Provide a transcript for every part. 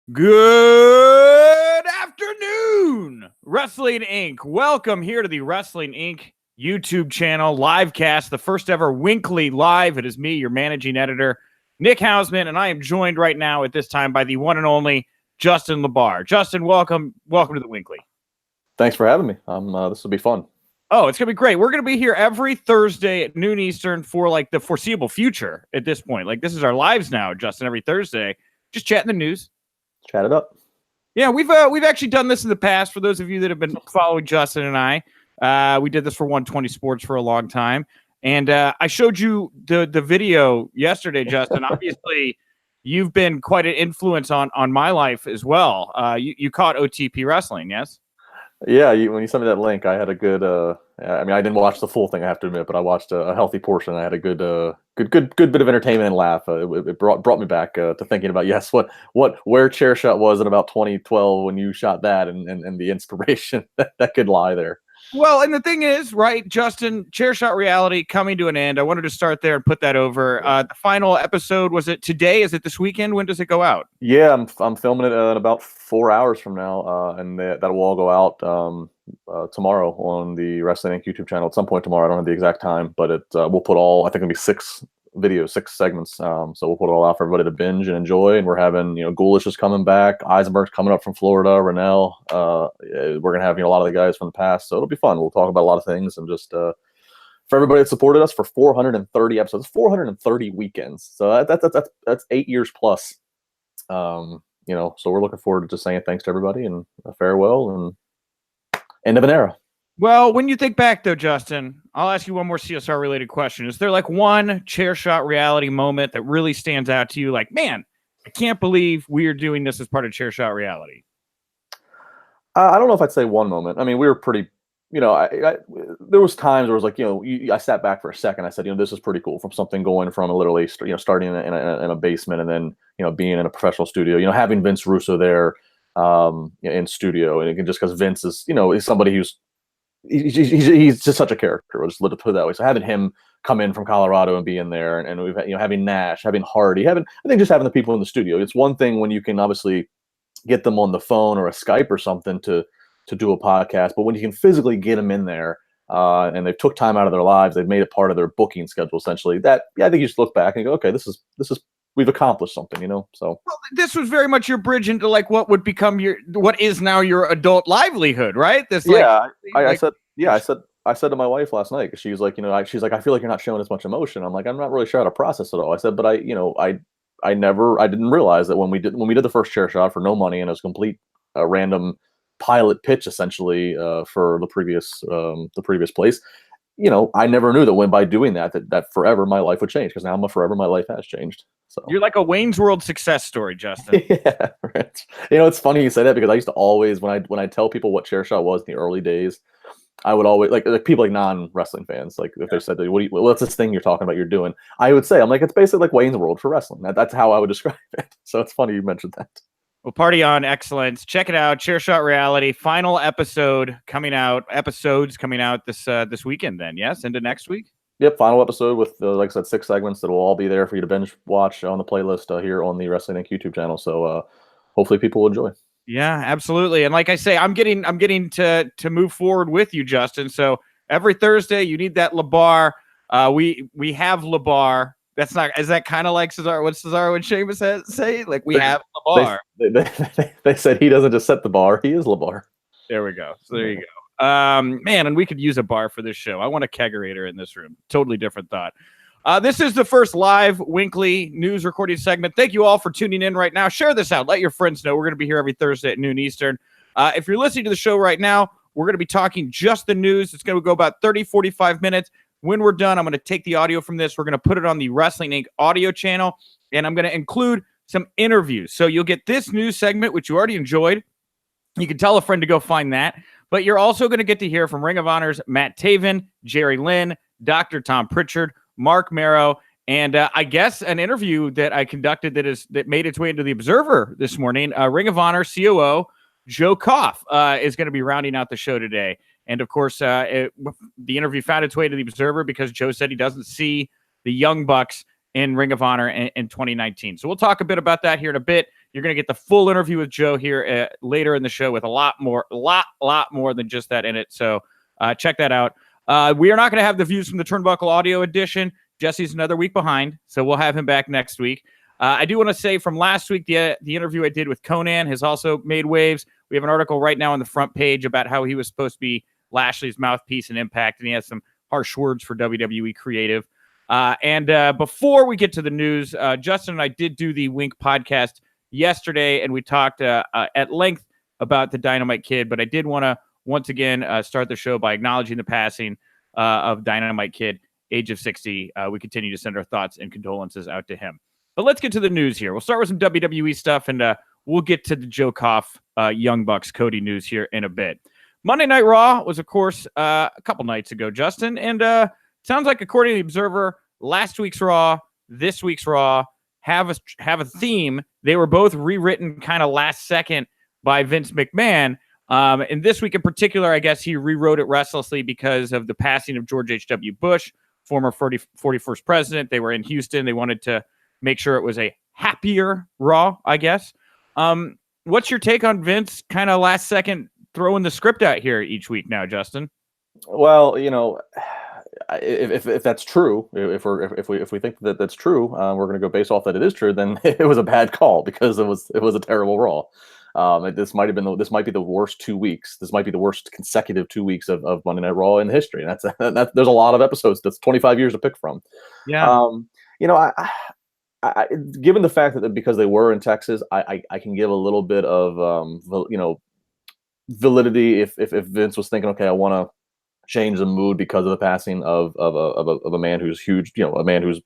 Good afternoon, Wrestling Inc. Welcome here to the Wrestling Inc. YouTube channel, live cast, the first ever WINCLY live. It is me, your managing editor, Nick Hausman, and I am joined right now at this time by the one and only Justin LaBar. Justin, welcome to the WINCLY. Thanks for having me. This will be fun. Oh, it's going to be great. We're going to be here every Thursday at noon Eastern for like the foreseeable future at this point. Like this is our lives now, Justin, every Thursday. Just chatting the news. Chat it up. Yeah, we've actually done this in the past. For those of you that have been following Justin and I, we did this for 120 Sports for a long time, and I showed you the video yesterday, Justin. Obviously, you've been quite an influence on my life as well. You caught OTP Wrestling, yes? Yeah, when you sent me that link, I had a good. I mean, I didn't watch the full thing, I have to admit, but I watched a healthy portion. I had a good bit of entertainment and laugh. It brought me back to thinking about where Chair Shot was in about 2012 when you shot that, and the inspiration that could lie there. Well, and the thing is, right, Justin, Chair Shot Reality coming to an end. I wanted to start there and put that over. The final episode, was it today? Is it this weekend? When does it go out? Yeah, I'm filming it in about 4 hours from now, and that will all go out tomorrow on the Wrestling Inc. YouTube channel at some point tomorrow. I don't have the exact time, but we'll put all, I think it'll be 6 videos, 6 segments. So we'll put it all out for everybody to binge and enjoy. And we're having, Ghoulish is coming back, Eisenberg's coming up from Florida, Rennell. We're gonna have a lot of the guys from the past, so it'll be fun. We'll talk about a lot of things, and just for everybody that supported us for 430 episodes, 430 weekends. So that's 8 years plus. So we're looking forward to just saying thanks to everybody and a farewell and end of an era. Well, when you think back, though, Justin, I'll ask you one more CSR-related question. Is there like one Chair Shot Reality moment that really stands out to you? Like, man, I can't believe we are doing this as part of Chair Shot Reality. I don't know if I'd say one moment. I mean, we were pretty, there was times where it was like, I sat back for a second. I said, this is pretty cool, from something going from literally, starting in a basement and then, being in a professional studio, having Vince Russo there in studio. And just because Vince is, is somebody who's, he's just such a character. We'll just put it that way. So having him come in from Colorado and be in there, and we've having Nash, having Hardy, I think just having the people in the studio. It's one thing when you can obviously get them on the phone or a Skype or something to do a podcast, but when you can physically get them in there, and they've took time out of their lives, they've made it part of their booking schedule essentially. I think you just look back and go, okay, this is we've accomplished something, So well, this was very much your bridge into like what would become what is now your adult livelihood, right? This, I said to my wife last night, because she's like, she's like, I feel like you're not showing as much emotion. I'm like, I'm not really sure how to process it all. I said, but I didn't realize that when we did the first Chair Shot for no money, and it was complete random pilot pitch essentially for the previous place. I never knew that by doing that forever my life would change, because now forever my life has changed. So you're like a Wayne's World success story, Justin. Yeah, right. It's funny you say that, because I used to always, when I tell people what Chair Shot was in the early days, I would always like people like non-wrestling fans, like if they said, what's this thing you're talking about you're doing? I would say, I'm like, it's basically like Wayne's World for wrestling. That's how I would describe it. So it's funny you mentioned that. Well, party on, excellence. Check it out. Chair Shot Reality, final episodes coming out this weekend then, yes? Into next week? Yep, final episode with, like I said, 6 segments that will all be there for you to binge watch on the playlist here on the Wrestling Inc. YouTube channel. So hopefully people will enjoy. Yeah, absolutely. And like I say, I'm getting to move forward with you, Justin. So every Thursday, you need that LaBar. We have LaBar. Is that kind of like Cesaro? What Cesaro and Sheamus say? Like, we have LaBar. They said he doesn't just set the bar, he is LaBar. There we go. So there you go. Man, and we could use a bar for this show. I want a kegerator in this room. Totally different thought. This is the first live WINCLY news recording segment. Thank you all for tuning in right now. Share this out. Let your friends know. We're going to be here every Thursday at noon Eastern. If you're listening to the show right now, we're going to be talking just the news. It's going to go about 30, 45 minutes. When we're done, I'm going to take the audio from this. We're going to put it on the Wrestling Inc. audio channel, and I'm going to include some interviews. So you'll get this news segment, which you already enjoyed. You can tell a friend to go find that. But you're also going to get to hear from Ring of Honor's Matt Taven, Jerry Lynn, Dr. Tom Prichard, Marc, Mero, and I guess an interview that I conducted that made its way into the Observer this morning. Ring of Honor COO Joe Koff is going to be rounding out the show today. And of course, the interview found its way to the Observer because Joe said he doesn't see the Young Bucks in Ring of Honor in 2019. So we'll talk a bit about that here in a bit. You're going to get the full interview with Joe here later in the show with a lot more than just that in it. So check that out. We are not going to have the Views from the Turnbuckle audio edition. Jesse's another week behind, so we'll have him back next week. I do want to say from last week, the interview I did with Conan has also made waves. We have an article right now on the front page about how he was supposed to be Lashley's mouthpiece in Impact, and he has some harsh words for WWE creative. And before we get to the news, Justin and I did do the WINC podcast yesterday, and we talked at length about the Dynamite Kid, but I did want to once again start the show by acknowledging the passing of Dynamite Kid, age of 60. We continue to send our thoughts and condolences out to him. But let's get to the news here. We'll start with some WWE stuff, and we'll get to the Joe Koff, Young Bucks, Cody news here in a bit. Monday Night Raw was, of course, a couple nights ago, Justin, and sounds like, according to the Observer, last week's Raw, this week's Raw have a theme. They were both rewritten kind of last second by Vince McMahon. And this week in particular, I guess he rewrote it restlessly because of the passing of George H.W. Bush, former 41st president. They were in Houston. They wanted to make sure it was a happier Raw, I guess. What's your take on Vince kind of last second throwing the script out here each week now, Justin? Well, if that's true, if we think that that's true, we're going to go based off that it is true. Then it was a bad call because it was a terrible Raw. This might be the worst 2 weeks. This might be the worst consecutive 2 weeks of Monday Night Raw in history. And that's there's a lot of episodes. That's 25 years to pick from. Yeah. I given the fact that because they were in Texas, I can give a little bit of validity if Vince was thinking, okay, I want to change the mood because of the passing of a man who's huge, a man who's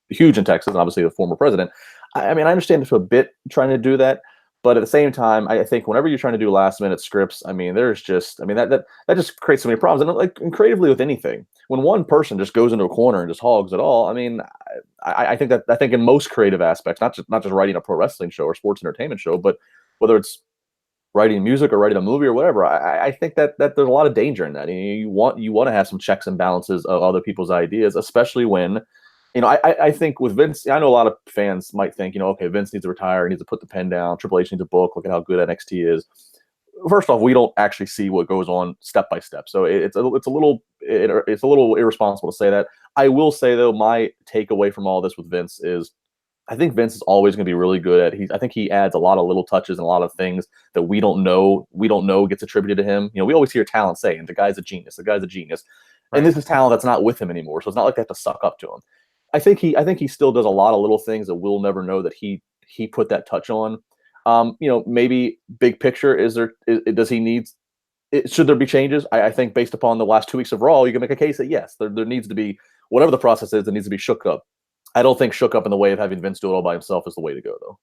huge in Texas, and obviously the former president. I mean, I understand it's a bit trying to do that, but at the same time, I think whenever you're trying to do last minute scripts, that just creates so many problems. And creatively with anything, when one person just goes into a corner and just hogs it all, I mean, I think in most creative aspects, not just writing a pro wrestling show or sports entertainment show, but whether it's writing music or writing a movie or whatever, I think that there's a lot of danger in that. You want to have some checks and balances of other people's ideas, especially when, I think with Vince, I know a lot of fans might think, okay, Vince needs to retire, he needs to put the pen down, Triple H needs a book, look at how good NXT is. First off, we don't actually see what goes on step by step, so it's a little irresponsible to say that. I will say though, my takeaway from all this with Vince is, I think Vince is always going to be really good at. I think he adds a lot of little touches and a lot of things that we don't know gets attributed to him. We always hear talent saying the guy's a genius, right. And this is talent that's not with him anymore. So it's not like they have to suck up to him. I think he still does a lot of little things that we'll never know that he put that touch on. Maybe big picture, does he need? Should there be changes? I think based upon the last 2 weeks of Raw, you can make a case that yes, there needs to be, whatever the process is, there needs to be shook up. I don't think shook up in the way of having Vince do it all by himself is the way to go, though.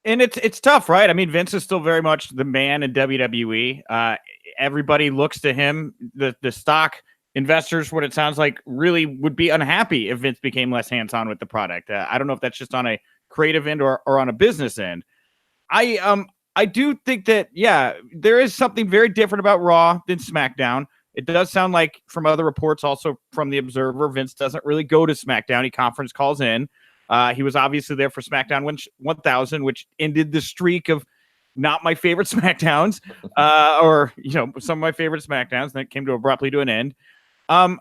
And it's tough, right? I mean, Vince is still very much the man in WWE. Everybody looks to him. The stock investors, what it sounds like, really would be unhappy if Vince became less hands-on with the product. I don't know if that's just on a creative end or on a business end. I do think that, yeah, there is something very different about Raw than SmackDown. It does sound like, from other reports, also from the Observer, Vince doesn't really go to SmackDown. He conference calls in. He was obviously there for SmackDown 1000, which ended the streak of not my favorite SmackDowns, or some of my favorite SmackDowns that came to abruptly to an end. I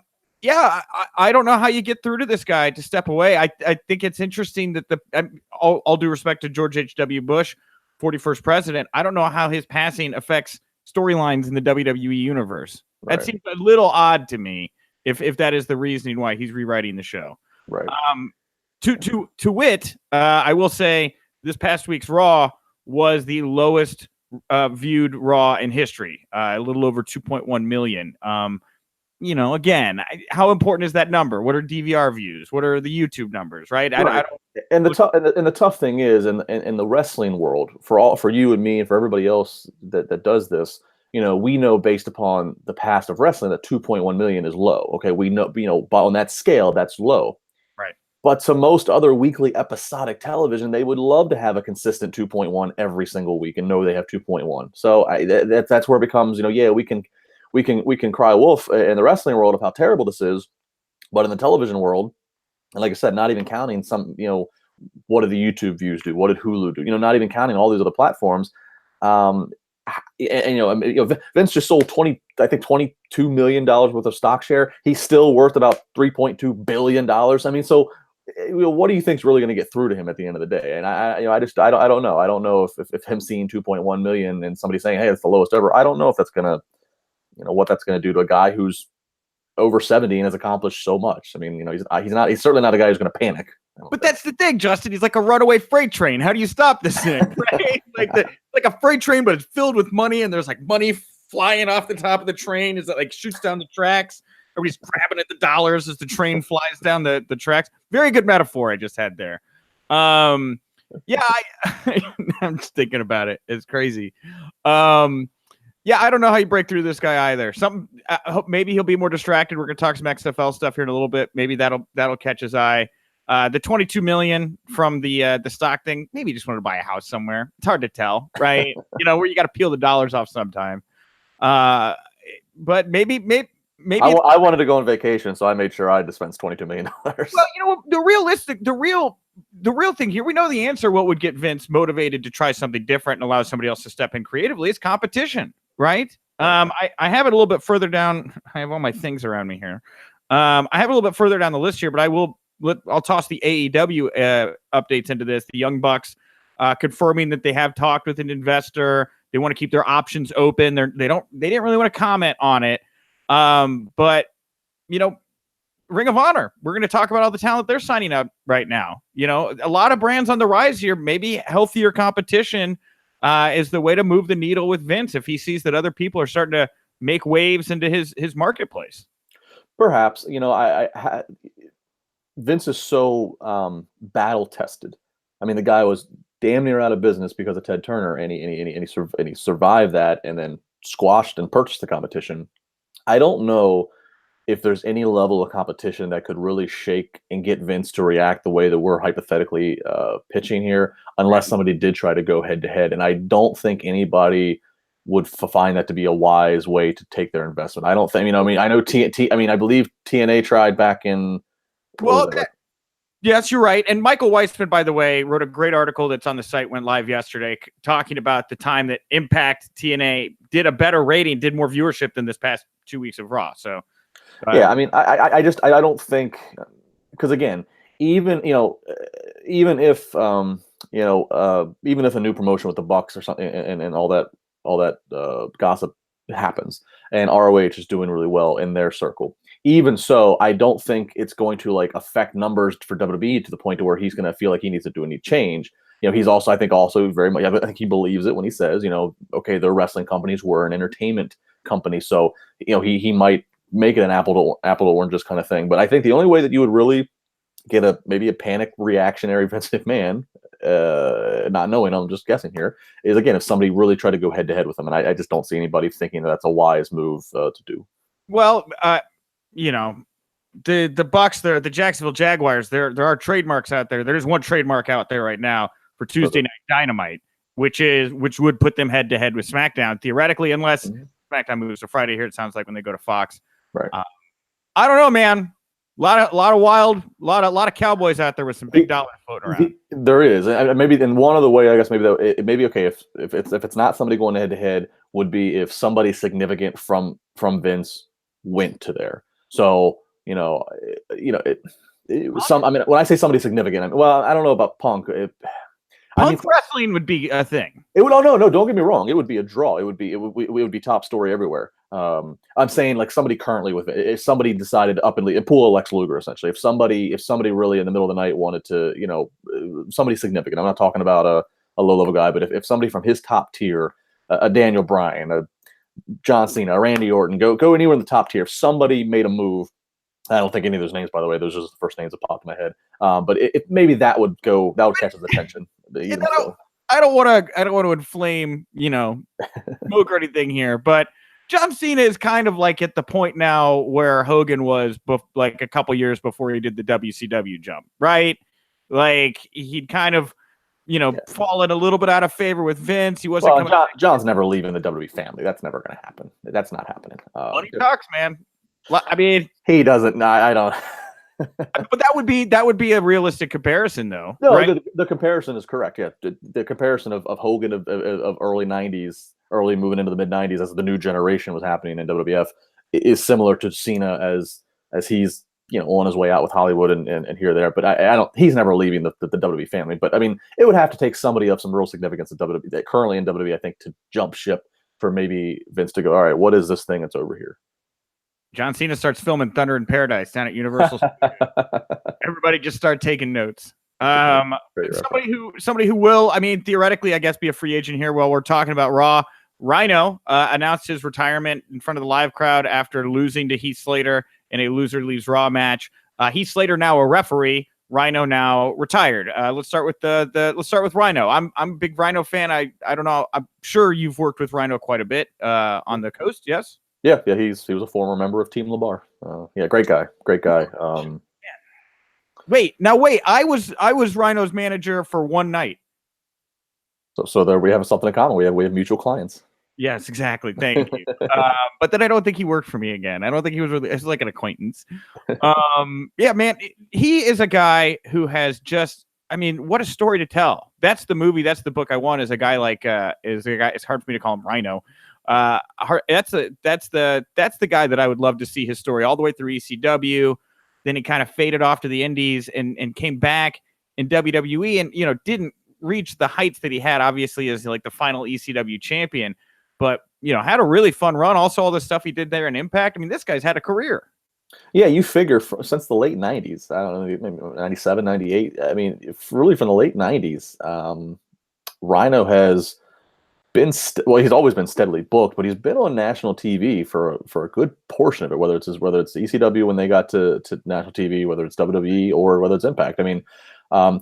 don't know how you get through to this guy to step away. I think it's interesting that all due respect to George H.W. Bush, 41st president, I don't know how his passing affects storylines in the WWE universe. Right. That seems a little odd to me, if that is the reasoning why he's rewriting the show. Right. To wit, I will say this past week's Raw was the lowest viewed Raw in history, a little over 2.1 million. Again, how important is that number? What are DVR views? What are the YouTube numbers? Right. The tough thing is, in the wrestling world, for you and me and for everybody else that does this, we know based upon the past of wrestling that 2.1 million is low. Okay, we know, but on that scale, that's low. Right. But to most other weekly episodic television, they would love to have a consistent 2.1 every single week and know they have 2.1. So that's where it becomes, we can cry wolf in the wrestling world of how terrible this is, but in the television world, And like I said, not even counting some, what did the YouTube views do? What did Hulu do? Not even counting all these other platforms. Vince just sold $22 million worth of stock share. He's still worth about $3.2 billion. I mean, so what do you think is really going to get through to him at the end of the day? And I don't know. I don't know if him seeing 2.1 million and somebody saying, hey, it's the lowest ever. I don't know if that's going to, what that's going to do to a guy who's over 70 and has accomplished so much. I mean, he's certainly not a guy who's going to panic. But that's the thing, Justin. He's like a runaway freight train. How do you stop this thing? Right? like a freight train, but it's filled with money, and there's like money flying off the top of the train as it like shoots down the tracks. Everybody's grabbing at the dollars as the train flies down the tracks. Very good metaphor I just had there. I'm just thinking about it. It's crazy. I don't know how you break through this guy either. Maybe he'll be more distracted. We're gonna talk some XFL stuff here in a little bit. Maybe that'll catch his eye. The $22 million from the stock thing. Maybe he just wanted to buy a house somewhere. It's hard to tell, right? Where you got to peel the dollars off sometime. But maybe I wanted to go on vacation, so I made sure I dispense $22 million. Well, the real thing here, we know the answer. What would get Vince motivated to try something different and allow somebody else to step in creatively is competition, right? I have it a little bit further down. I have all my things around me here. I have it a little bit further down the list here, but I'll toss the AEW updates into this. The Young Bucks confirming that they have talked with an investor. They want to keep their options open. They didn't really want to comment on it. But Ring of Honor, we're going to talk about all the talent they're signing up right now. A lot of brands on the rise here. Maybe healthier competition is the way to move the needle with Vince if he sees that other people are starting to make waves into his marketplace. Perhaps, Vince is so battle tested. I mean, the guy was damn near out of business because of Ted Turner, and he survived that, and then squashed and purchased the competition. I don't know if there's any level of competition that could really shake and get Vince to react the way that we're hypothetically pitching here, unless somebody did try to go head to head. And I don't think anybody would find that to be a wise way to take their investment. I don't think. I know I believe TNA tried back in. Well, yes, you're right. And Michael Weissman, by the way, wrote a great article that's on the site, went live yesterday, talking about the time that Impact TNA did a better rating, did more viewership than this past 2 weeks of Raw. So, yeah, I mean, I don't think, because again, even if a new promotion with the Bucks or something and all that gossip happens, and ROH is doing really well in their circle. Even so, I don't think it's going to affect numbers for WWE to the point to where he's going to feel like he needs to do any change. He's also, I think, very much. I think he believes it when he says, okay, they're wrestling companies, we're an entertainment company, so he might make it an apple to oranges kind of thing. But I think the only way that you would really get maybe a panic reactionary Vince McMahon, not knowing, I'm just guessing here, is again if somebody really tried to go head to head with him, and I just don't see anybody thinking that's a wise move to do. Well, the Bucks, the Jacksonville Jaguars, there are trademarks out there. There's one trademark out there right now for Tuesday Night Dynamite, which would put them head to head with SmackDown theoretically, unless SmackDown moves to Friday here. It sounds like when they go to Fox. Right. I don't know, man. A lot of cowboys out there with some big dollars floating around. There is, and maybe in one other way, I guess maybe though it may be okay if it's not somebody going head to head, would be if somebody significant from Vince went to there. So when I say somebody significant, I don't know about Punk. Wrestling would be a thing. It would. Oh no, don't get me wrong. It would be a draw. It would be top story everywhere. I'm saying somebody currently with it. If somebody decided to up and pull a Lex Luger, essentially. If somebody really in the middle of the night wanted to, somebody significant. I'm not talking about a low level guy, but if somebody from his top tier, a Daniel Bryan, a John Cena, Randy Orton, go anywhere in the top tier. If somebody made a move, I don't think any of those names, by the way, those are just the first names that popped in my head. But maybe that would catch his attention. I don't want to inflame, smoke or anything here, but John Cena is kind of at the point now where Hogan was a couple years before he did the WCW jump, right? He'd kind of, fallen a little bit out of favor with Vince. He wasn't. John's never leaving the WWE family. That's never going to happen. That's not happening. Money talks, man. I mean, he doesn't. No, I don't. But that would be a realistic comparison, though. No, right? the comparison is correct. Yeah, the comparison of Hogan of early '90s, early moving into the mid '90s as the new generation was happening in WWF is similar to Cena as he's on his way out with Hollywood and here or there. But I don't. He's never leaving the WWE family. But I mean, it would have to take somebody of some real significance at WWE that currently in WWE, I think, to jump ship for maybe Vince to go, all right, what is this thing that's over here? John Cena starts filming Thunder in Paradise down at Universal Studios. Everybody just start taking notes. Somebody who will, I mean, theoretically, I guess, be a free agent here while we're talking about Raw. Rhino announced his retirement in front of the live crowd after losing to Heath Slater in a loser leaves Raw match. Heath Slater now a referee. Rhino now retired. Let's start with let's start with Rhino. I'm a big Rhino fan. I don't know. I'm sure you've worked with Rhino quite a bit on the coast. Yes. Yeah. He was a former member of Team LaBar. Yeah, great guy. Wait. I was Rhino's manager for one night. So there we have something in common. We have mutual clients. Yes, exactly. Thank you. But then I don't think he worked for me again. I don't think he was really. It's like an acquaintance. Yeah, man. He is a guy who has just. I mean, what a story to tell. That's the movie. That's the book I want. Is a guy like is a guy. It's hard for me to call him Rhino. That's the guy that I would love to see his story all the way through ECW. Then he kind of faded off to the Indies and came back in WWE and didn't reach the heights that he had obviously as like the final ECW champion, but had a really fun run. Also, all the stuff he did there in Impact. I mean, this guy's had a career. Yeah, you figure since the late 90s, I don't know, maybe 97, 98. I mean, really from the late 90s, Rhino has been he's always been steadily booked, but he's been on national TV for a good portion of it, whether it's ECW when they got to national TV, whether it's WWE or whether it's Impact. I mean,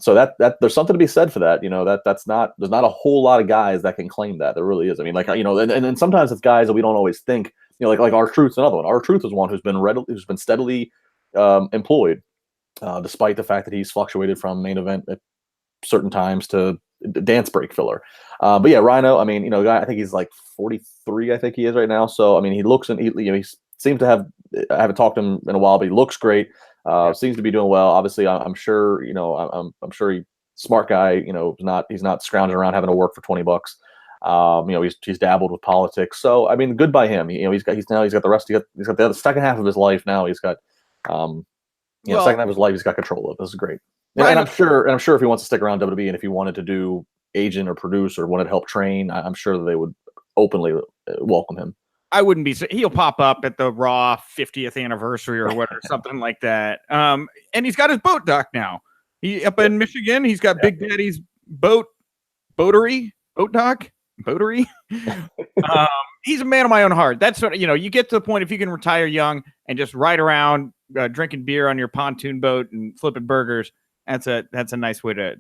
so that there's something to be said for that. There's not a whole lot of guys that can claim that. There really is. I mean, like and sometimes it's guys that we don't always think. Like R-Truth's another one. R-Truth is one who's been steadily employed, despite the fact that he's fluctuated from main event at certain times to dance break filler. But yeah, Rhino, I mean, I think he's like 43, I think he is right now. So, I mean, he looks and he seems to have, I haven't talked to him in a while, but he looks great. Seems to be doing well. Obviously, I'm sure, I'm sure smart guy, he's not scrounging around having to work for $20. He's dabbled with politics. So, I mean, good by him. He's got the rest, he's got the other second half of his life now. He's got, second half of his life he's got control of. This is great. And I'm sure if he wants to stick around WWE and if he wanted to do agent or produce or wanted to help train, I'm sure that they would openly welcome him. I wouldn't be. He'll pop up at the Raw 50th anniversary or whatever, something like that. And he's got his boat dock now. He up in Michigan. He's got Big Daddy's boat dock. He's a man of my own heart. That's what you get to the point if you can retire young and just ride around drinking beer on your pontoon boat and flipping burgers. That's a nice way to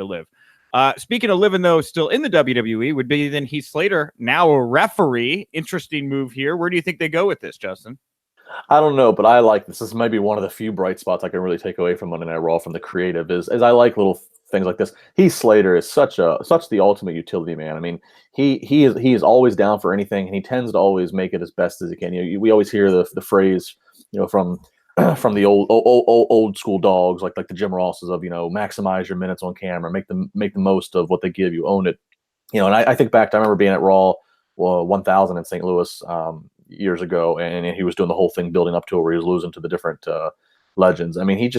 live. Speaking of living, though, still in the WWE would be then Heath Slater, now a referee. Interesting move here. Where do you think they go with this, Justin? I don't know, but I like this. This might be one of the few bright spots I can really take away from Monday Night Raw from the creative is I like little things like this. Heath Slater is such the ultimate utility man. I mean, he is always down for anything, and he tends to always make it as best as he can. We always hear the phrase, from the old school dogs like the Jim Rosses of maximize your minutes on camera, make the most of what they give you, own it. And I think back to I remember being at Raw 1000 in St. Louis years ago, and he was doing the whole thing building up to it where he was losing to the different legends. I mean, he's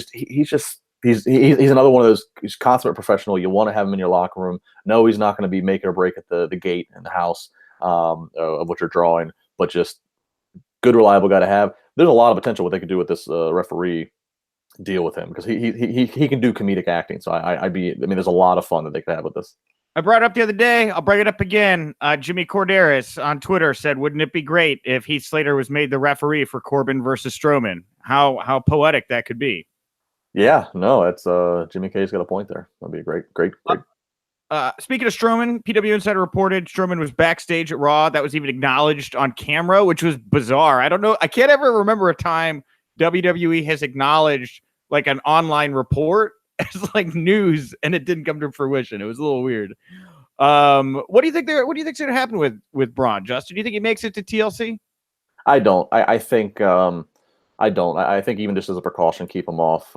another one of those. He's consummate professional. You want to have him in your locker room. No, he's not going to be making or break at the gate in the house of what you're drawing, but just good, reliable guy to have. There's a lot of potential what they could do with this referee deal with him because he can do comedic acting. So there's a lot of fun that they could have with this. I brought it up the other day. I'll bring it up again. Jimmy Corderas on Twitter said, "Wouldn't it be great if Heath Slater was made the referee for Corbin versus Strowman?" How poetic that could be. Yeah, no, it's Jimmy K's got a point there. That'd be a great. Speaking of Strowman, PW Insider reported Strowman was backstage at Raw. That was even acknowledged on camera, which was bizarre. I don't know. I can't ever remember a time WWE has acknowledged like an online report as like news and it didn't come to fruition. It was a little weird. What do you think think's going to happen with Braun, Justin? Do you think he makes it to TLC? I don't. I think I don't. I think even just as a precaution, keep them off.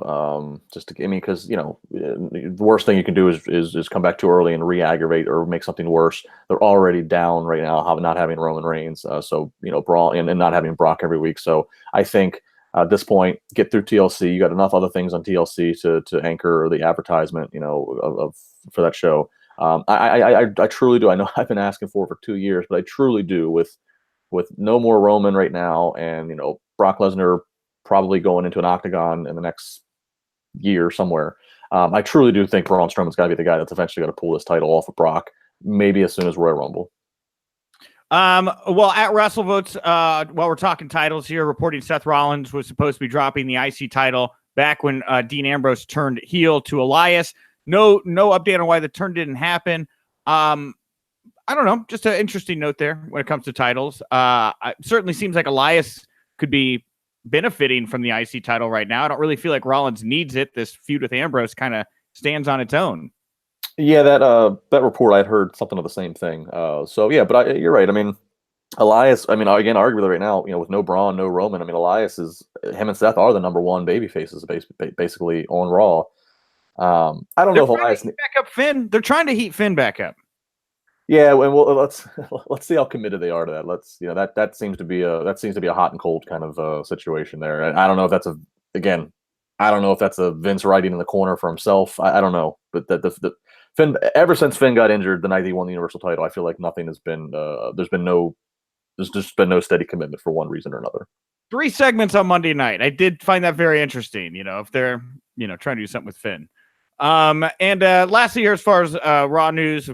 Just to, I mean, because the worst thing you can do is come back too early and re-aggravate or make something worse. They're already down right now, not having Roman Reigns, so Braun and not having Brock every week. So I think at this point, get through TLC. You got enough other things on TLC to anchor the advertisement, for that show. I truly do. I know I've been asking for 2 years, but I truly do with no more Roman right now, and Brock Lesnar probably going into an octagon in the next year somewhere. I truly do think Braun Strowman's got to be the guy that's eventually going to pull this title off of Brock, maybe as soon as Royal Rumble. Well, at WrestleVotes, while we're talking titles here, reporting Seth Rollins was supposed to be dropping the IC title back when Dean Ambrose turned heel to Elias. No update on why the turn didn't happen. I don't know. Just an interesting note there when it comes to titles. It certainly seems like Elias could be benefiting from the IC title right now. I don't really feel like Rollins needs it. This feud with Ambrose kind of stands on its own. Yeah, that report, I'd heard something of the same thing. So yeah, but you're right. I mean, Elias, I mean, again, arguably right now, with no Braun, no Roman, I mean, Elias him and Seth are the number one baby faces basically on Raw. I don't know if Elias back up Finn. They're trying to heat Finn back up. Yeah, and let's see how committed they are to that. That seems to be a hot and cold kind of situation there. And I don't know if that's a Vince writing in the corner for himself. I don't know, but the Finn, ever since Finn got injured the night he won the Universal title, I feel like nothing has been. There's just been no steady commitment for one reason or another. 3 segments on Monday night. I did find that very interesting. If they're trying to do something with Finn. And lastly here, as far as Raw news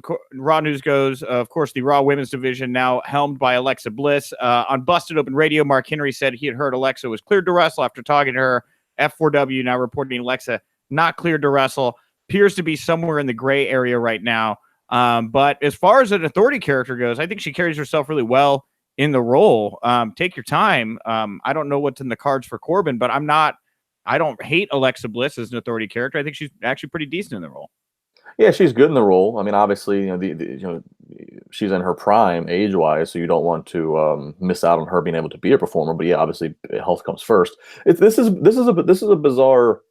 goes, of course, the Raw Women's Division now helmed by Alexa Bliss. On Busted Open Radio, Mark Henry said he had heard Alexa was cleared to wrestle after talking to her. F4W now reporting Alexa not cleared to wrestle. Appears to be somewhere in the gray area right now. But as far as an authority character goes, I think she carries herself really well in the role. Take your time. I don't know what's in the cards for Corbin, but I don't hate Alexa Bliss as an authority character. I think she's actually pretty decent in the role. Yeah, she's good in the role. I mean, obviously, she's in her prime age-wise, so you don't want to miss out on her being able to be a performer. But yeah, obviously, health comes first. This is a bizarre.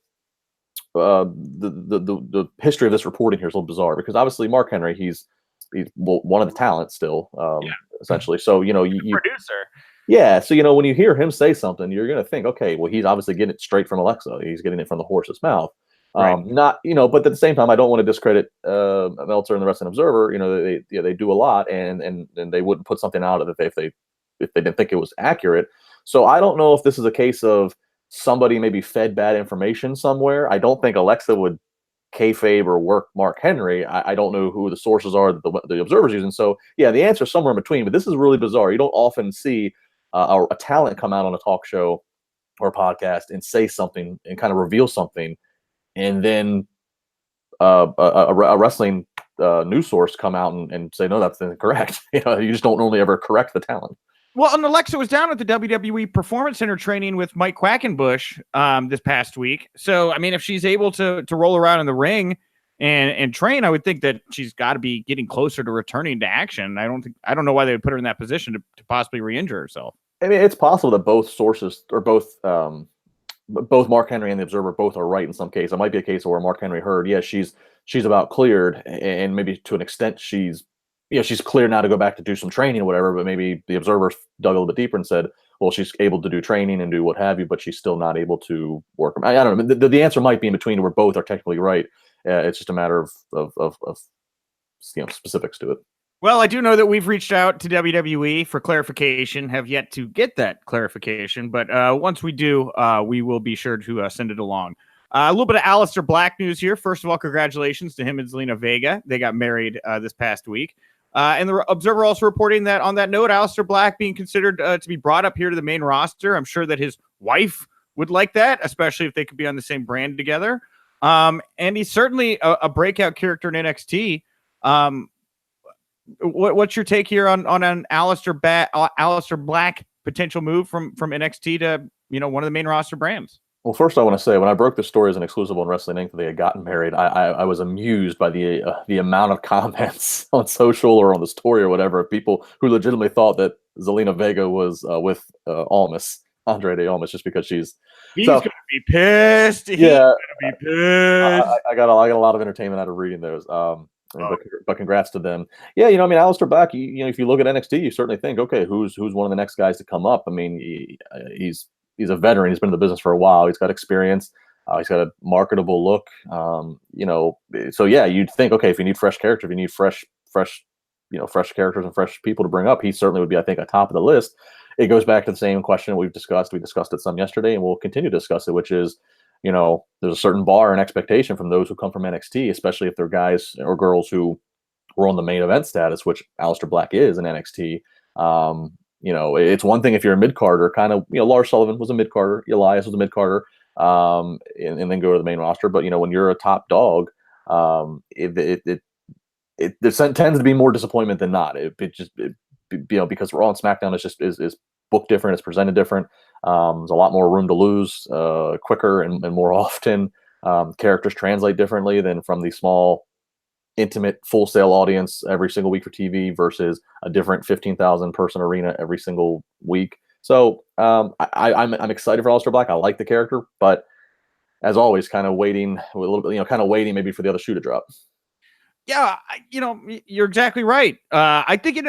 The history of this reporting here is a little bizarre because obviously Mark Henry, he's one of the talents still, essentially. So you producer. Yeah, so when you hear him say something, you're gonna think, okay, well, he's obviously getting it straight from Alexa. He's getting it from the horse's mouth. Right. Not, but at the same time, I don't want to discredit Meltzer and the Wrestling Observer. They do a lot, and they wouldn't put something out if they didn't think it was accurate. So I don't know if this is a case of somebody maybe fed bad information somewhere. I don't think Alexa would kayfabe or work Mark Henry. I don't know who the sources are that the Observer's using. So yeah, the answer is somewhere in between. But this is really bizarre. You don't often see a talent come out on a talk show or podcast and say something and kind of reveal something, and then a wrestling news source come out and say, no, that's incorrect. You just don't normally ever correct the talent. Well, and Alexa was down at the WWE Performance Center training with Mike Quackenbush this past week. So, I mean, if she's able to roll around in the ring and train, I would think that she's got to be getting closer to returning to action. I don't know why they would put her in that position to possibly re-injure herself. I mean, it's possible that both sources or both Mark Henry and the Observer both are right in some case. It might be a case where Mark Henry heard, yeah, she's about cleared, and maybe to an extent she's clear now to go back to do some training or whatever, but maybe the Observer dug a little bit deeper and said, well, she's able to do training and do what have you, but she's still not able to work. I don't know. The answer might be in between where both are technically right. It's just a matter of specifics to it. Well, I do know that we've reached out to WWE for clarification, have yet to get that clarification, but once we do, we will be sure to send it along. A little bit of Aleister Black news here. First of all, congratulations to him and Zelina Vega. They got married this past week. And the Observer also reporting that on that note, Aleister Black being considered to be brought up here to the main roster. I'm sure that his wife would like that, especially if they could be on the same brand together. And he's certainly a breakout character in NXT. What's your take here on an Aleister Black potential move from NXT to one of the main roster brands? Well, first I want to say, when I broke the story as an exclusive on Wrestling Inc. that they had gotten married, I was amused by the amount of comments on social or on the story or whatever of people who legitimately thought that Zelina Vega was with Almas. Andre de Almas just because she's He's gonna be pissed. He's gonna be pissed. I got a lot of entertainment out of reading those. But congrats to them. Yeah, I mean, Aleister Black. If you look at NXT, you certainly think, okay, who's one of the next guys to come up? I mean, he's a veteran. He's been in the business for a while. He's got experience. He's got a marketable look. So yeah, you'd think, okay, if you need fresh character, if you need fresh characters and fresh people to bring up, he certainly would be, I think, at top of the list. It goes back to the same question we've discussed. We discussed it some yesterday, and we'll continue to discuss it, which is, there's a certain bar and expectation from those who come from NXT, especially if they're guys or girls who were on the main event status, which Aleister Black is in NXT. It's one thing if you're a mid-carder, kind of, Lars Sullivan was a mid-carder, Elias was a mid-carder, and then go to the main roster. But, when you're a top dog, there tends to be more disappointment than not. Because Raw and SmackDown is booked different, it's presented different. There's a lot more room to lose quicker and more often. Characters translate differently than from the small, intimate, full sale audience every single week for TV versus a different 15,000 person arena every single week. So I'm excited for Aleister Black. I like the character, but as always, kind of waiting a little bit, waiting maybe for the other shoe to drop. Yeah, you're exactly right. I think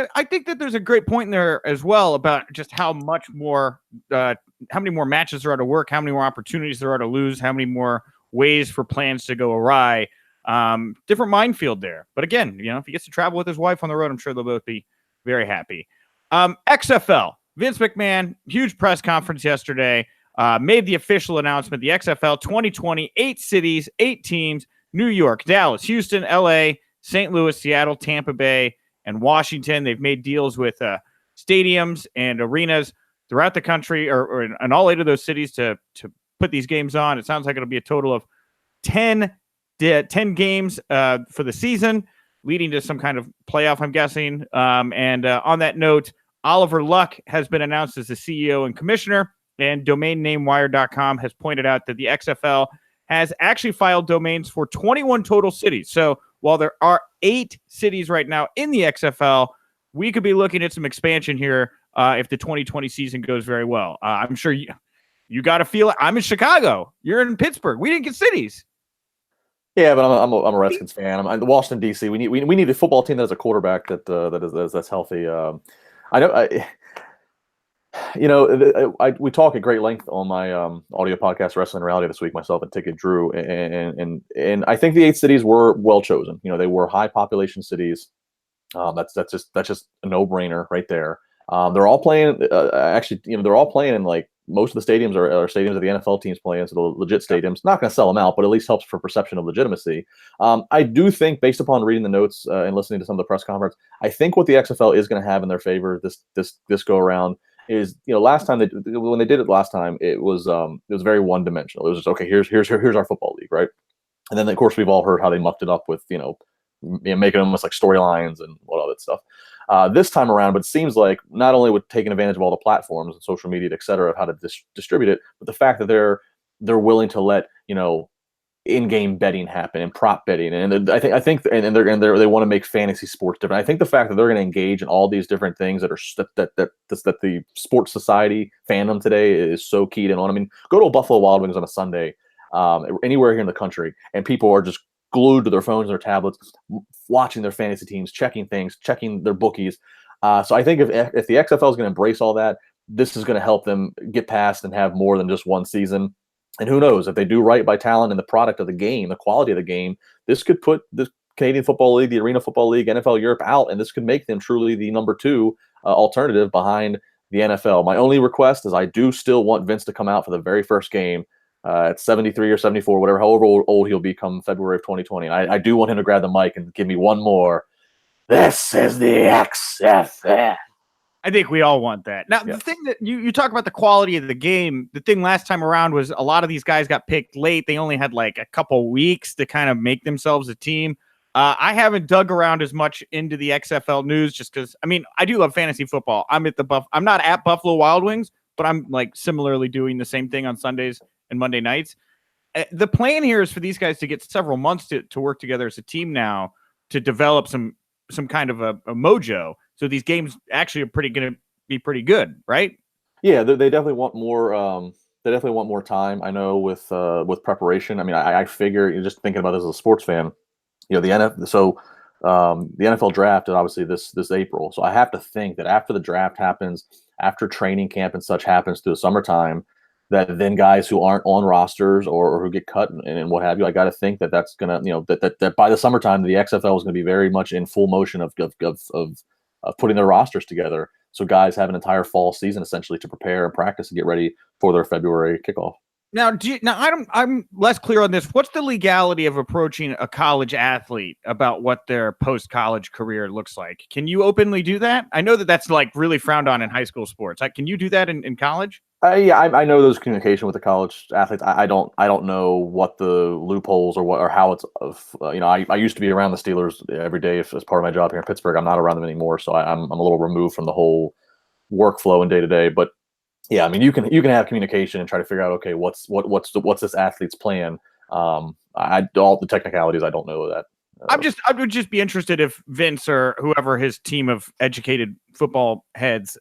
that there's a great point in there as well about just how many more matches there are to work, how many more opportunities there are to lose, how many more ways for plans to go awry. Different minefield there. But again, if he gets to travel with his wife on the road, I'm sure they'll both be very happy. XFL, Vince McMahon, huge press conference yesterday, made the official announcement, the XFL 2020, 8 cities, 8 teams, New York, Dallas, Houston, LA, St. Louis, Seattle, Tampa Bay, and Washington. They've made deals with stadiums and arenas throughout the country or in all 8 of those cities to put these games on. It sounds like it'll be a total of 10 games for the season, leading to some kind of playoff, I'm guessing. And on that note, Oliver Luck has been announced as the CEO and commissioner, and DomainNameWire.com has pointed out that the XFL has actually filed domains for 21 total cities. So while there are 8 cities right now in the XFL, we could be looking at some expansion here if the 2020 season goes very well. I'm sure you got to feel it. I'm in Chicago. You're in Pittsburgh. We didn't get cities. Yeah, but I'm a Redskins fan. I'm the Washington D.C. We need a football team that has a quarterback that's healthy. We talk at great length on my audio podcast, Wrestling Reality, this week, myself and Ticket Drew, and I think the 8 cities were well chosen. They were high population cities. That's just a no brainer right there. They're all playing. They're all playing in like most of the stadiums are stadiums that the NFL teams play in, so the legit stadiums. Not going to sell them out, but at least helps for perception of legitimacy. I do think, based upon reading the notes and listening to some of the press conference, I think what the XFL is going to have in their favor this go around is, last time when they did it last time, it was very one dimensional. It was just, okay, here's our football league, right? And then of course we've all heard how they mucked it up with making almost like storylines and all that stuff. This time around, but it seems like not only with taking advantage of all the platforms and social media, et cetera, of how to distribute it, but the fact that they're willing to let in-game betting happen and prop betting, and I think they want to make fantasy sports different. I think the fact that they're going to engage in all these different things that the sports society fandom today is so keyed in on. I mean, go to a Buffalo Wild Wings on a Sunday, anywhere here in the country, and people are just glued to their phones and their tablets, watching their fantasy teams, checking things, checking their bookies. So I think if the XFL is going to embrace all that, this is going to help them get past and have more than just one season. And who knows, if they do right by talent and the product of the game, the quality of the game, this could put the Canadian Football League, the Arena Football League, NFL Europe out, and this could make them truly the number 2 alternative behind the NFL. My only request is I do still want Vince to come out for the very first game at 73 or 74, whatever, however old he'll be come February of 2020. I do want him to grab the mic and give me one more. This is the XFL. I think we all want that. Now, The thing that you talk about the quality of the game, the thing last time around was a lot of these guys got picked late. They only had like a couple weeks to kind of make themselves a team. I haven't dug around as much into the XFL news just because, I do love fantasy football. I'm not at Buffalo Wild Wings, but I'm like similarly doing the same thing on Sundays and Monday nights. The plan here is for these guys to get several months to work together as a team now to develop some kind of a mojo. So these games actually are going to be pretty good, right? Yeah, they definitely want more. They definitely want more time. I know with preparation. I mean, I figure, just thinking about this as a sports fan, the the NFL draft is obviously this April. So I have to think that after the draft happens, after training camp and such happens through the summertime, that then guys who aren't on rosters or who get cut and what have you, I got to think that that's gonna, that by the summertime the XFL is going to be very much in full motion of putting their rosters together. So guys have an entire fall season essentially to prepare and practice and get ready for their February kickoff. Now, I'm less clear on this. What's the legality of approaching a college athlete about what their post-college career looks like? Can you openly do that? I know that that's like really frowned on in high school sports. Can you do that in college? Yeah, I know there's communication with the college athletes. I don't know what the loopholes or how it's. I used to be around the Steelers every day as part of my job here in Pittsburgh. I'm not around them anymore, so I'm a little removed from the whole workflow and day to day. But yeah, I mean, you can have communication and try to figure out, okay, what's this athlete's plan. All the technicalities, I don't know that. I would just be interested if Vince or whoever his team of educated football heads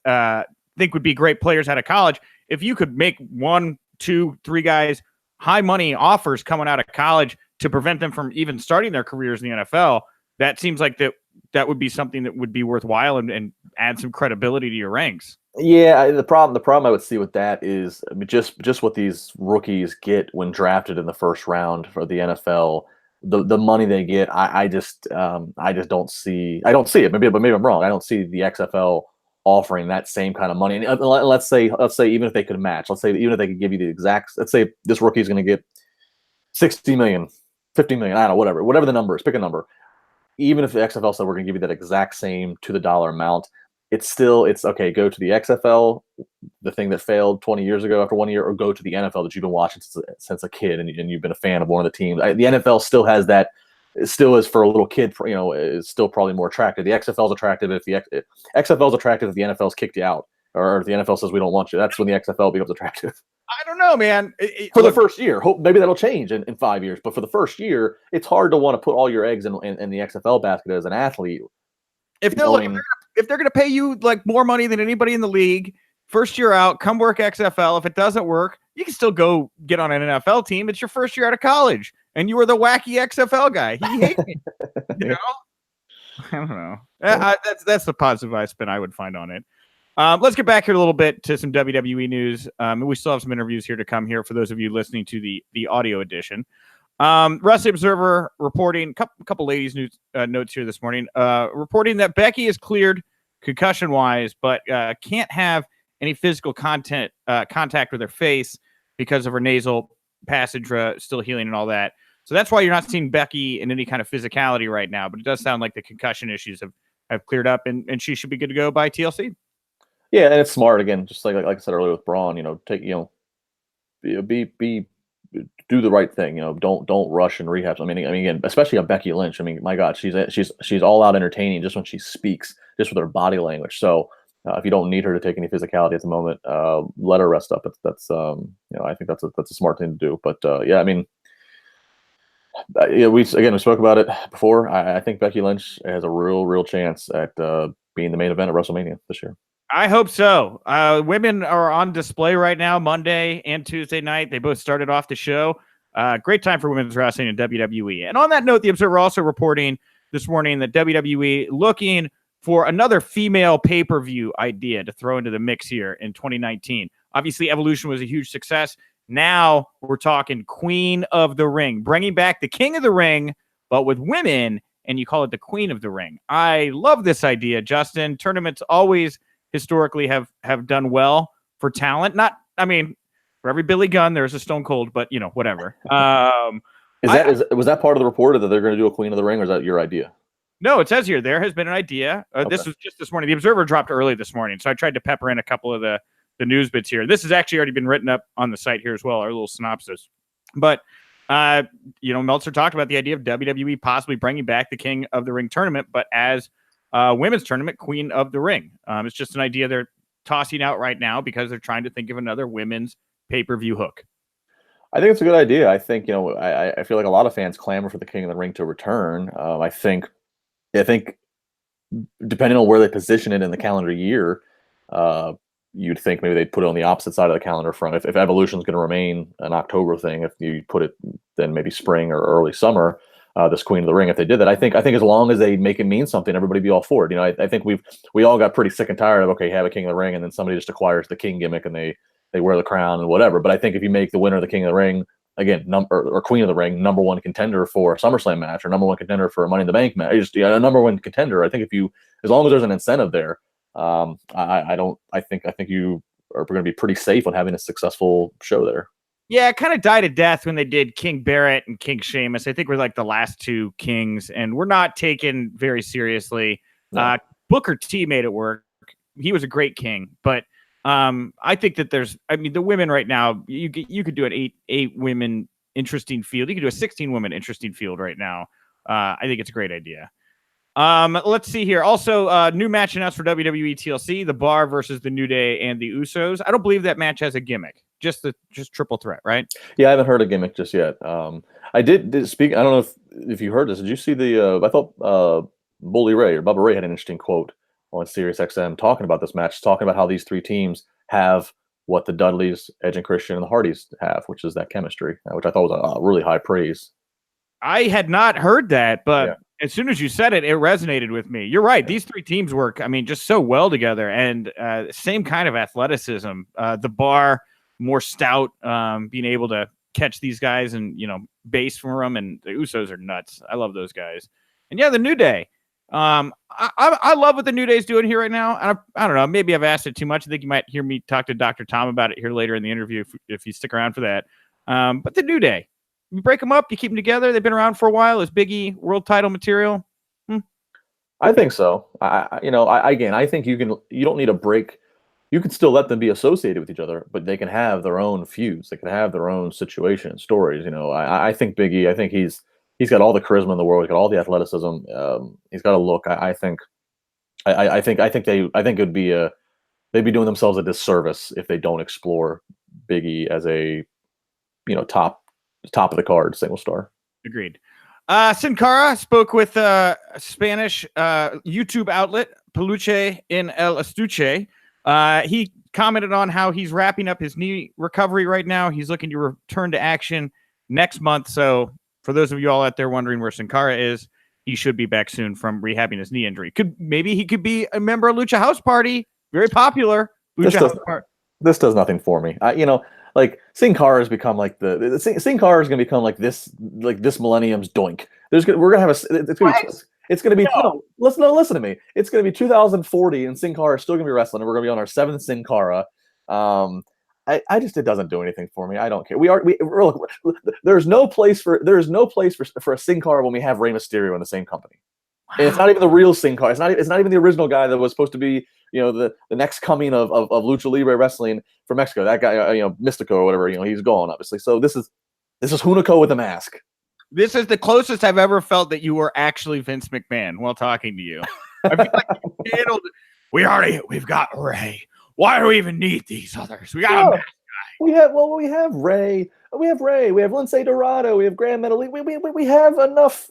think would be great players out of college. If you could make 1, 2, 3 guys high money offers coming out of college to prevent them from even starting their careers in the NFL, that seems like that would be something that would be worthwhile and add some credibility to your ranks. Yeah, the problem I would see with that is, I mean, just what these rookies get when drafted in the first round for the NFL, the money they get, I just don't see it. Maybe I'm wrong. I don't see the XFL offering that same kind of money. And let's say even if they could match, even if they could give you the exact, let's say this rookie is going to get 60 million, 50 million, I don't know, whatever the number is, pick a number. Even if the XFL said we're going to give you that exact same to the dollar amount, it's okay. Go to the XFL, the thing that failed 20 years ago after 1 year, or go to the NFL that you've been watching since a kid and you've been a fan of one of the teams. The NFL still has that. It still is for a little kid. Is still probably more attractive. The XFL is attractive if the XFL is attractive if the NFL's kicked you out, or if the NFL says we don't want you. That's when the XFL becomes attractive. I don't know, man. The first year, maybe that'll change in 5 years. But for the first year, it's hard to want to put all your eggs in the XFL basket as an athlete. If they're going to pay you like more money than anybody in the league, first year out, come work XFL. If it doesn't work, you can still go get on an NFL team. It's your first year out of college, and you were the wacky XFL guy. He hates me. I don't know. That's the positive spin I would find on it. Let's get back here a little bit to some WWE news. We still have some interviews here to come here for those of you listening to the audio edition. Wrestling Observer reporting, couple ladies news notes here this morning, reporting that Becky is cleared concussion-wise, but can't have any physical contact with her face because of her nasal passage still healing and all that. So that's why you're not seeing Becky in any kind of physicality right now, but it does sound like the concussion issues have cleared up and she should be good to go by TLC. Yeah, and it's smart, again, just like I said earlier with Braun, do the right thing. Don't rush and rehab. I mean, again, especially a Becky Lynch. I mean, my God, she's all out entertaining just when she speaks, just with her body language. So if you don't need her to take any physicality at the moment, let her rest up. That's I think that's a smart thing to do. But yeah, I mean, we spoke about it before. I think Becky Lynch has a real chance at being the main event at WrestleMania this year. I hope so. Women are on display right now, Monday and Tuesday night. They both started off the show. Great time for women's wrestling in WWE. And on that note, the Observer also reporting this morning that WWE looking for another female pay-per-view idea to throw into the mix here in 2019. Obviously, Evolution was a huge success. Now we're talking Queen of the Ring, bringing back the King of the Ring, but with women, and you call it the Queen of the Ring. I love this idea, Justin. Tournaments always historically have done well for talent. For every Billy Gunn, there's a Stone Cold, but whatever. Was that part of the report that they're going to do a Queen of the Ring, or is that your idea? No, it says here there has been an idea. Okay. This was just this morning. The Observer dropped early this morning, so I tried to pepper in a couple of the news bits here. This has actually already been written up on the site here as well, our little synopsis. But Meltzer talked about the idea of WWE possibly bringing back the King of the Ring tournament, but as women's tournament, Queen of the Ring. It's just an idea they're tossing out right now because they're trying to think of another women's pay-per-view hook. I think it's a good idea. I think, I feel like a lot of fans clamor for the King of the Ring to return. I think depending on where they position it in the calendar year, you'd think maybe they'd put it on the opposite side of the calendar from if Evolution's going to remain an October thing, if you put it then maybe spring or early summer, this Queen of the Ring, if they did that, I think as long as they make it mean something, everybody be all for it. I think we all got pretty sick and tired of, okay, have a King of the Ring, and then somebody just acquires the King gimmick and they wear the crown and whatever. But I think if you make the winner of the King of the Ring, again, or Queen of the Ring, number one contender for a SummerSlam match or number one contender for a Money in the Bank match, just a number one contender, I think as long as there's an incentive there, I think you are going to be pretty safe on having a successful show there. Yeah, it kind of died a death when they did King Barrett and King Sheamus. I think we're like the last two kings, and we're not taken very seriously. No. Booker T made it work. He was a great king, but I think that the women right now, you could do an eight women interesting field. You could do a 16 women interesting field right now. I think it's a great idea. Let's see here. Also, new match announced for WWE TLC: The Bar versus the New Day and the Usos. I don't believe that match has a gimmick. Just triple threat, right? Yeah, I haven't heard a gimmick just yet. I did speak. I don't know if you heard this. Did you see the? I thought Bully Ray or Bubba Ray had an interesting quote on Sirius XM talking about this match, talking about how these three teams have what the Dudleys, Edge and Christian, and the Hardys have, which is that chemistry, which I thought was a really high praise. I had not heard that, but as soon as you said it, it resonated with me. You're right. These three teams work, just so well together, and same kind of athleticism. The Bar, more stout, being able to catch these guys and, base from them, and the Usos are nuts. I love those guys. And the New Day. I love what the New Day is doing here right now. And I don't know, maybe I've asked it too much. I think you might hear me talk to Dr. Tom about it here later in the interview if you stick around for that. But the New Day, you break them up, you keep them together. They've been around for a while. Is Big E world title material? I think so. I think you don't need a break. You can still let them be associated with each other, but they can have their own feuds. They can have their own situation stories. I think Big E, I think he's got all the charisma in the world. He's got all the athleticism. He's got a look. I think it would be they'd be doing themselves a disservice if they don't explore Big E as a top of the card single star. Agreed. Sin Cara spoke with Spanish YouTube outlet Peluche in El Estuche. He commented on how he's wrapping up his knee recovery right now. He's looking to return to action next month. So for those of you all out there wondering where Sin Cara is, he should be back soon from rehabbing his knee injury. Maybe he could be a member of Lucha House Party. Very popular. This does nothing for me. Like Sin Cara has become like Sin Cara is going to become like this millennium's Doink. We're going to have it's going to be listen to me. It's going to be 2040 and Sin Cara is still going to be wrestling, and we're going to be on our 7th Sin Cara. It doesn't do anything for me. I don't care. Look, there's no place for a Sin Cara when we have Rey Mysterio in the same company. Wow. And it's not even the real Sin Cara. It's not even the original guy that was supposed to be, the next coming of Lucha Libre wrestling from Mexico. That guy, Mystico or whatever, he's gone obviously. So this is Hunico with a mask. This is the closest I've ever felt that you were actually Vince McMahon while talking to you. I feel like you handled it. We've got Rey. Why do we even need these others? We got a mask guy. We have Rey. We have Lince Dorado. We have Grand Metal. We have enough.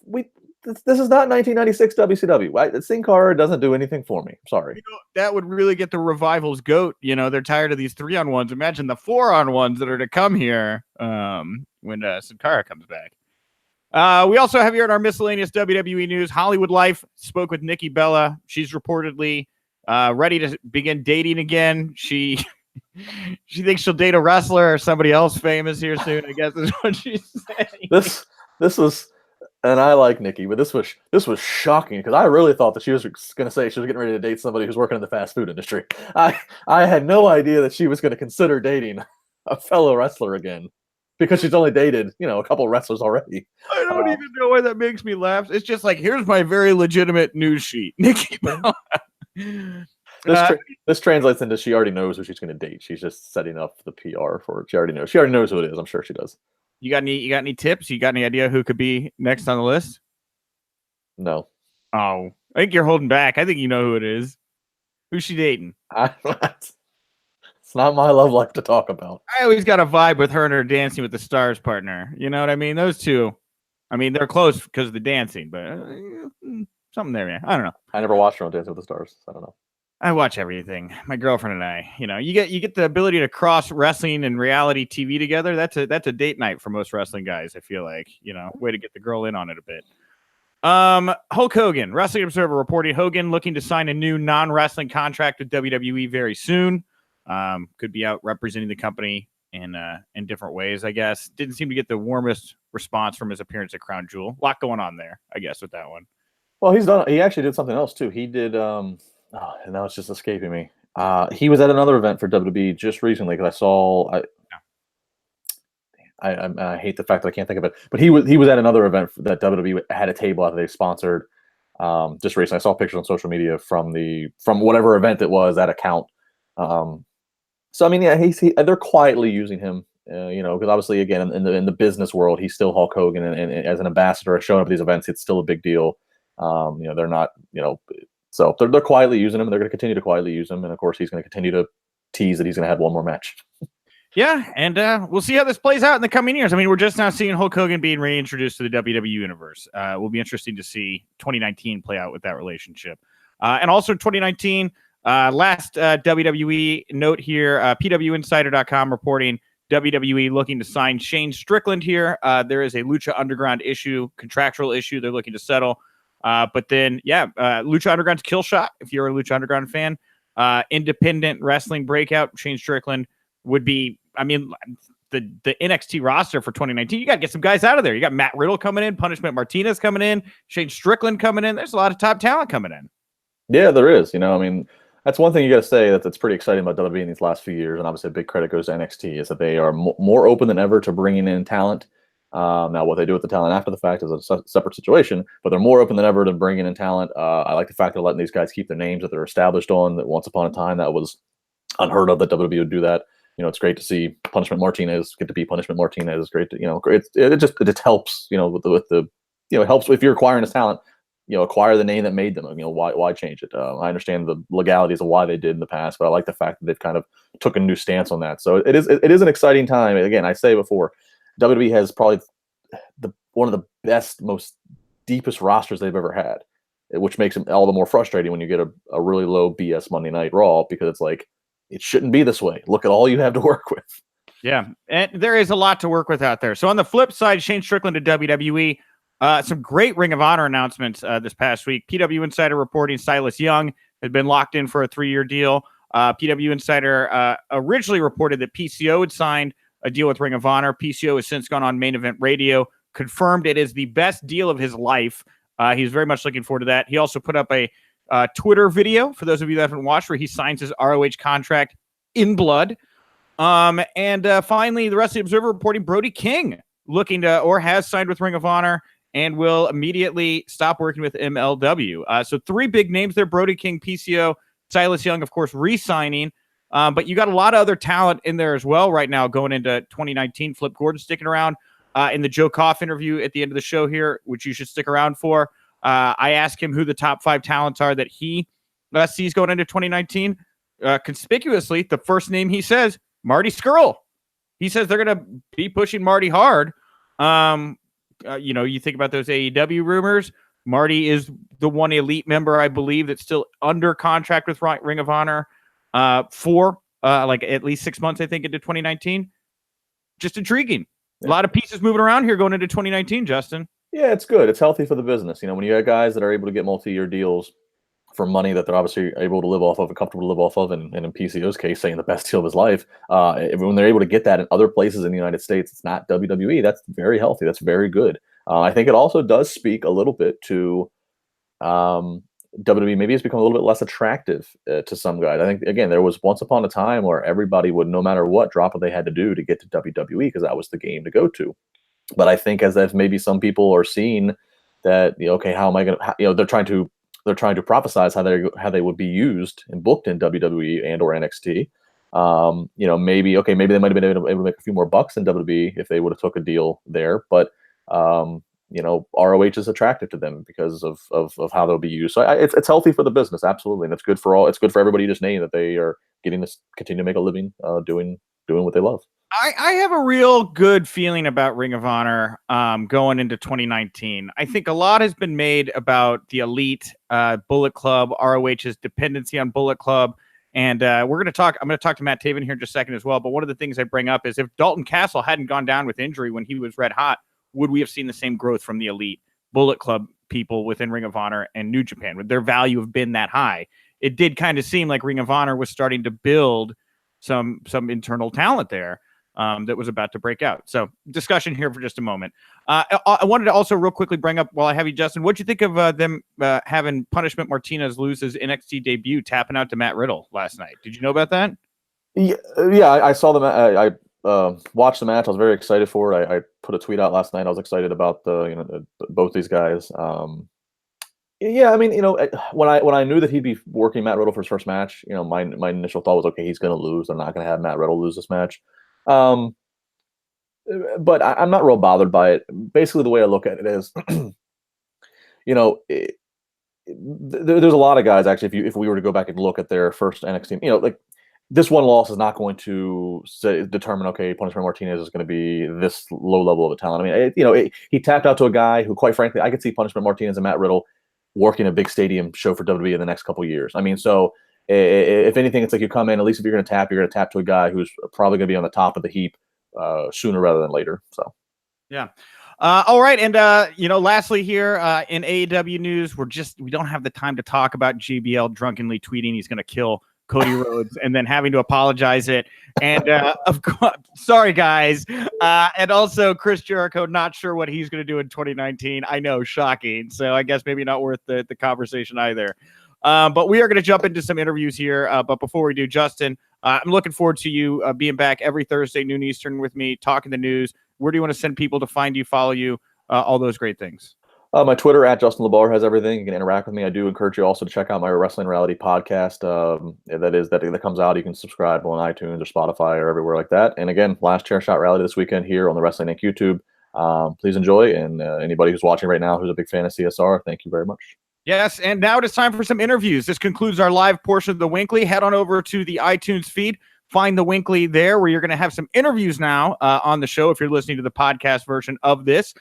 This is not 1996 WCW. Sin Cara doesn't do anything for me. I'm sorry. That would really get the Revival's goat. They're tired of these 3-on-1s. Imagine the 4-on-1s that are to come here when Sin Cara comes back. We also have here in our miscellaneous WWE news, Hollywood Life spoke with Nikki Bella. She's reportedly ready to begin dating again. She thinks she'll date a wrestler or somebody else famous here soon, I guess is what she's saying. This was, and I like Nikki, but this was shocking because I really thought that she was going to say she was getting ready to date somebody who's working in the fast food industry. I had no idea that she was going to consider dating a fellow wrestler again, because she's only dated, a couple wrestlers already. I don't even know why that makes me laugh. It's just like, here's my very legitimate news sheet. Nikki Bella. This translates into she already knows who she's going to date. She's just setting up the PR for it. She already knows who it is. I'm sure she does. You got any tips? You got any idea who could be next on the list? No. Oh, I think you're holding back. I think you know who it is. Who's she dating? It's not my love life to talk about. I always got a vibe with her and her Dancing with the Stars partner. You know what I mean? Those two. They're close because of the dancing, but something there, man. I don't know. I never watched her on Dancing with the Stars. So I don't know. I watch everything. My girlfriend and I, you get the ability to cross wrestling and reality TV together. That's a date night for most wrestling guys. I feel like, way to get the girl in on it a bit. Hulk Hogan, Wrestling Observer reporting Hogan looking to sign a new non-wrestling contract with WWE very soon. Could be out representing the company in different ways, I guess. Didn't seem to get the warmest response from his appearance at Crown Jewel. A lot going on there, I guess, with that one. Well, he actually did something else too. He did and now it's just escaping me. He was at another event for WWE just recently because I hate the fact that I can't think of it, but he was at another event that WWE had a table that they sponsored just recently. I saw pictures on social media from whatever event it was, that account. So I mean, yeah, they're quietly using him, because obviously, again, in the business world, he's still Hulk Hogan, and as an ambassador, showing up at these events, it's still a big deal. They're not, so they're quietly using him. They're going to continue to quietly use him, and of course, he's going to continue to tease that he's going to have one more match. Yeah, and we'll see how this plays out in the coming years. I mean, we're just now seeing Hulk Hogan being reintroduced to the WWE universe. It will be interesting to see 2019 play out with that relationship. And also 2019, last WWE note here, PWInsider.com reporting WWE looking to sign Shane Strickland here. There is a Lucha Underground contractual issue they're looking to settle. But then, Lucha Underground's kill shot, if you're a Lucha Underground fan. Independent wrestling breakout, Shane Strickland would be, I mean, the NXT roster for 2019, you got to get some guys out of there. You got Matt Riddle coming in, Punishment Martinez coming in, Shane Strickland coming in. There's a lot of top talent coming in. Yeah, there is. I mean, that's one thing you got to say that's pretty exciting about WWE in these last few years, and obviously a big credit goes to NXT, is that they are more open than ever to bringing in talent. Now, what they do with the talent after the fact is a separate situation, but they're more open than ever to bringing in talent. I like the fact they're letting these guys keep their names that they're established on. That once upon a time that was unheard of that WWE would do that. It's great to see Punishment Martinez get to be Punishment Martinez. It's great to, it just helps, with the it helps if you're acquiring this talent, acquire the name that made them. Why change it? I understand the legalities of why they did in the past, but I like the fact that they've kind of took a new stance on that. So it is an exciting time. Again, I say before, WWE has probably one of the best, most deepest rosters they've ever had, which makes it all the more frustrating when you get a really low BS Monday Night Raw, because it's like, it shouldn't be this way. Look at all you have to work with. Yeah, and there is a lot to work with out there. So on the flip side, Shane Strickland to WWE. Some great Ring of Honor announcements this past week. PW Insider reporting Silas Young had been locked in for a 3-year deal. PW Insider originally reported that PCO had signed a deal with Ring of Honor. PCO has since gone on Main Event Radio, confirmed it is the best deal of his life. He's very much looking forward to that. He also put up a Twitter video, for those of you that haven't watched, where he signs his ROH contract in blood. And finally, the Wrestling Observer reporting Brody King looking to, or has signed with Ring of Honor, and will immediately stop working with MLW. So 3 big names there: Brody King, PCO, Silas Young, of course, re-signing. But you got a lot of other talent in there as well right now going into 2019. Flip Gordon sticking around in the Joe Koff interview at the end of the show here, which you should stick around for. I asked him who the top 5 talents are that he sees going into 2019. Conspicuously, the first name he says, Marty Scurll. He says they're going to be pushing Marty hard. You think about those AEW rumors. Marty is the one elite member, I believe, that's still under contract with Ring of Honor for at least 6 months, I think, into 2019. Just intriguing. Yeah. A lot of pieces moving around here going into 2019, Justin. Yeah, it's good. It's healthy for the business. When you got guys that are able to get multi-year deals for money that they're obviously able to live off of and comfortable to live off of, and in PCO's case, saying the best deal of his life, when they're able to get that in other places in the United States, it's not WWE. That's very healthy. That's very good. I think it also does speak a little bit to WWE. Maybe it's become a little bit less attractive to some guys. I think, again, there was once upon a time where everybody would, no matter what, drop what they had to do to get to WWE because that was the game to go to. But I think as maybe some people are seeing that, okay, how am I going to, they're trying to prophesize how they would be used and booked in WWE and or NXT. Maybe they might have been able to make a few more bucks in WWE if they would have took a deal there. But ROH is attractive to them because of how they'll be used. So it's healthy for the business, absolutely, and it's good for everybody just knowing that they are getting this, continue to make a living doing what they love. I have a real good feeling about Ring of Honor going into 2019. I think a lot has been made about the Elite, Bullet Club, ROH's dependency on Bullet Club. And I'm going to talk to Matt Taven here in just a second as well. But one of the things I bring up is if Dalton Castle hadn't gone down with injury when he was red hot, would we have seen the same growth from the Elite, Bullet Club people within Ring of Honor and New Japan? Would their value have been that high? It did kind of seem like Ring of Honor was starting to build some internal talent there. That was about to break out. So discussion here for just a moment. I wanted to also real quickly bring up while I have you, Justin, what'd you think of them having Punishment Martinez lose his NXT debut, tapping out to Matt Riddle last night? Did you know about that? Yeah, I saw the I watched the match. I was very excited for it. I put a tweet out last night. I was excited about both these guys. Yeah, I mean, when I knew that he'd be working Matt Riddle for his first match, my initial thought was, okay, he's going to lose. They're not going to have Matt Riddle lose this match. But I'm not real bothered by it. Basically, the way I look at it is, there's a lot of guys actually. If we were to go back and look at their first NXT, like this one loss is not going to determine, okay, Punishment Martinez is going to be this low level of a talent. I mean, he tapped out to a guy who, quite frankly, I could see Punishment Martinez and Matt Riddle working a big stadium show for WWE in the next couple of years. I mean, so if anything, it's like you come in, at least if you're going to tap to a guy who's probably going to be on the top of the heap sooner rather than later. So, yeah. All right. And, lastly here in AEW news, we don't have the time to talk about JBL drunkenly tweeting he's going to kill Cody Rhodes and then having to apologize it. And of course, sorry, guys. And also Chris Jericho, not sure what he's going to do in 2019. I know, shocking. So I guess maybe not worth the conversation either. But we are going to jump into some interviews here. But before we do, Justin, I'm looking forward to you being back every Thursday, noon Eastern with me, talking the news. Where do you want to send people to find you, follow you, all those great things? My Twitter at Justin LaBar has everything. You can interact with me. I do encourage you also to check out my Wrestling Reality podcast. That comes out. You can subscribe on iTunes or Spotify or everywhere like that. And again, last Chair Shot Rally this weekend here on the Wrestling Inc. YouTube. Please enjoy. And anybody who's watching right now who's a big fan of CSR, thank you very much. Yes, and now it is time for some interviews. This concludes our live portion of the WINCLY. Head on over to the iTunes feed. Find the WINCLY there, where you're going to have some interviews now on the show if you're listening to the podcast version of this.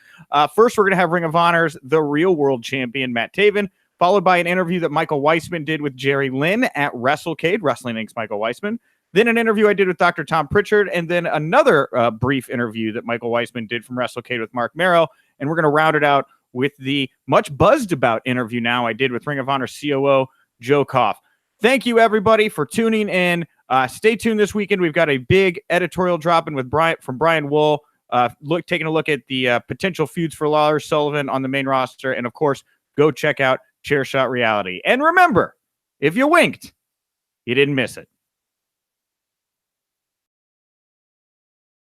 First, we're going to have Ring of Honor's The Real World Champion, Matt Taven, followed by an interview that Michael Weissman did with Jerry Lynn at WrestleCade, Wrestling Inc.'s Michael Weissman. Then an interview I did with Dr. Tom Prichard, and then another brief interview that Michael Weissman did from WrestleCade with Marc Mero. And we're going to round it out with the much buzzed about interview now I did with Ring of Honor COO Joe Koff. Thank you, everybody, for tuning in. Stay tuned this weekend. We've got a big editorial dropping with Brian Wool, taking a look at the potential feuds for Lawler Sullivan on the main roster. And, of course, go check out Chairshot Reality. And remember, if you winked, you didn't miss it.